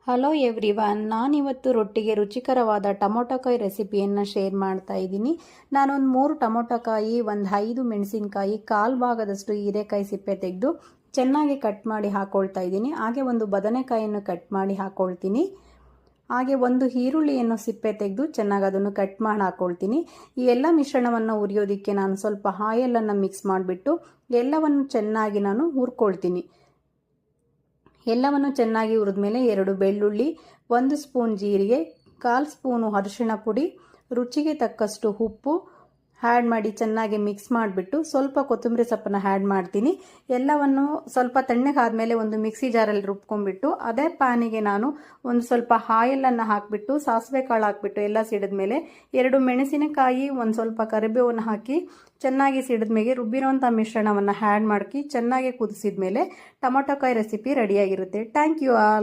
Hello everyone, ನಾನಿವತ್ತು ರೊಟ್ಟಿಗೆ ರುಚಿಕರವಾದ ಟೊಮೊಟೊಕಾಯಿ ರೆಸಿಪಿಯನ್ನು ಶೇರ್ ಮಾಡ್ತಾ ಇದ್ದೀನಿ. ನಾನೊಂದು 3 ಟೊಮೊಟೊಕಾಯಿ, ಒಂದು 5 ಮೆಣಸಿನ್ಕಾಯಿ, ಕಾಲು ಭಾಗದಷ್ಟು ಹೀರೆಕಾಯಿ ಸಿಪ್ಪೆ ತೆಗೆದು ಚೆನ್ನಾಗಿ ಕಟ್ ಮಾಡಿ ಹಾಕ್ಕೊಳ್ತಾ ಇದ್ದೀನಿ. ಹಾಗೆ ಒಂದು ಬದನೆಕಾಯಿಯನ್ನು ಕಟ್ ಮಾಡಿ ಹಾಕ್ಕೊಳ್ತೀನಿ. ಹಾಗೆ ಒಂದು ಈರುಳ್ಳಿಯನ್ನು ಸಿಪ್ಪೆ ತೆಗೆದು ಚೆನ್ನಾಗಿ ಅದನ್ನು ಕಟ್ ಮಾಡಿ ಹಾಕ್ಕೊಳ್ತೀನಿ. ಈ ಎಲ್ಲ ಮಿಶ್ರಣವನ್ನು ಹುರಿಯೋದಕ್ಕೆ ನಾನು ಸ್ವಲ್ಪ ಆಯಿಲನ್ನು ಮಿಕ್ಸ್ ಮಾಡಿಬಿಟ್ಟು ಎಲ್ಲವನ್ನು ಚೆನ್ನಾಗಿ ನಾನು ಹುರ್ಕೊಳ್ತೀನಿ. ಎಲ್ಲವನ್ನು ಚೆನ್ನಾಗಿ ಹುರಿದ ಮೇಲೆ 2 ಬೆಳ್ಳುಳ್ಳಿ, 1 ಸ್ಪೂನ್ ಜೀರಿಗೆ, 1/4 ಸ್ಪೂನು ಅರಿಶಿಣ ಪುಡಿ, ರುಚಿಗೆ ತಕ್ಕಷ್ಟು ಉಪ್ಪು ಆ್ಯಡ್ ಮಾಡಿ ಚೆನ್ನಾಗಿ ಮಿಕ್ಸ್ ಮಾಡಿಬಿಟ್ಟು ಸ್ವಲ್ಪ ಕೊತ್ತಂಬರಿ ಸೊಪ್ಪನ್ನು ಆ್ಯಡ್ ಮಾಡ್ತೀನಿ. ಎಲ್ಲವನ್ನು ಸ್ವಲ್ಪ ತಣ್ಣಗಾದ್ಮೇಲೆ ಒಂದು ಮಿಕ್ಸಿ ಜಾರಲ್ಲಿ ರುಬ್ಕೊಂಡ್ಬಿಟ್ಟು ಅದೇ ಪ್ಯಾನಿಗೆ ನಾನು ಒಂದು ಸ್ವಲ್ಪ ಆಯಿಲನ್ನು ಹಾಕಿಬಿಟ್ಟು ಸಾಸಿವೆ ಕಾಳು ಹಾಕಿಬಿಟ್ಟು ಎಲ್ಲ ಸಿಡಿದ ಮೇಲೆ 2 ಮೆಣಸಿನಕಾಯಿ, ಒಂದು ಸ್ವಲ್ಪ ಕರಿಬೇವನ್ನು ಹಾಕಿ ಚೆನ್ನಾಗಿ ಸಿಡಿದ ಮೇಲೆ ರುಬ್ಬಿರೋಂಥ ಮಿಶ್ರಣವನ್ನು ಆ್ಯಡ್ ಮಾಡಿ ಚೆನ್ನಾಗಿ ಕುದಿಸಿದ ಮೇಲೆ ಟೊಮೊಟೊಕಾಯಿ ರೆಸಿಪಿ ರೆಡಿಯಾಗಿರುತ್ತೆ. Thank you all.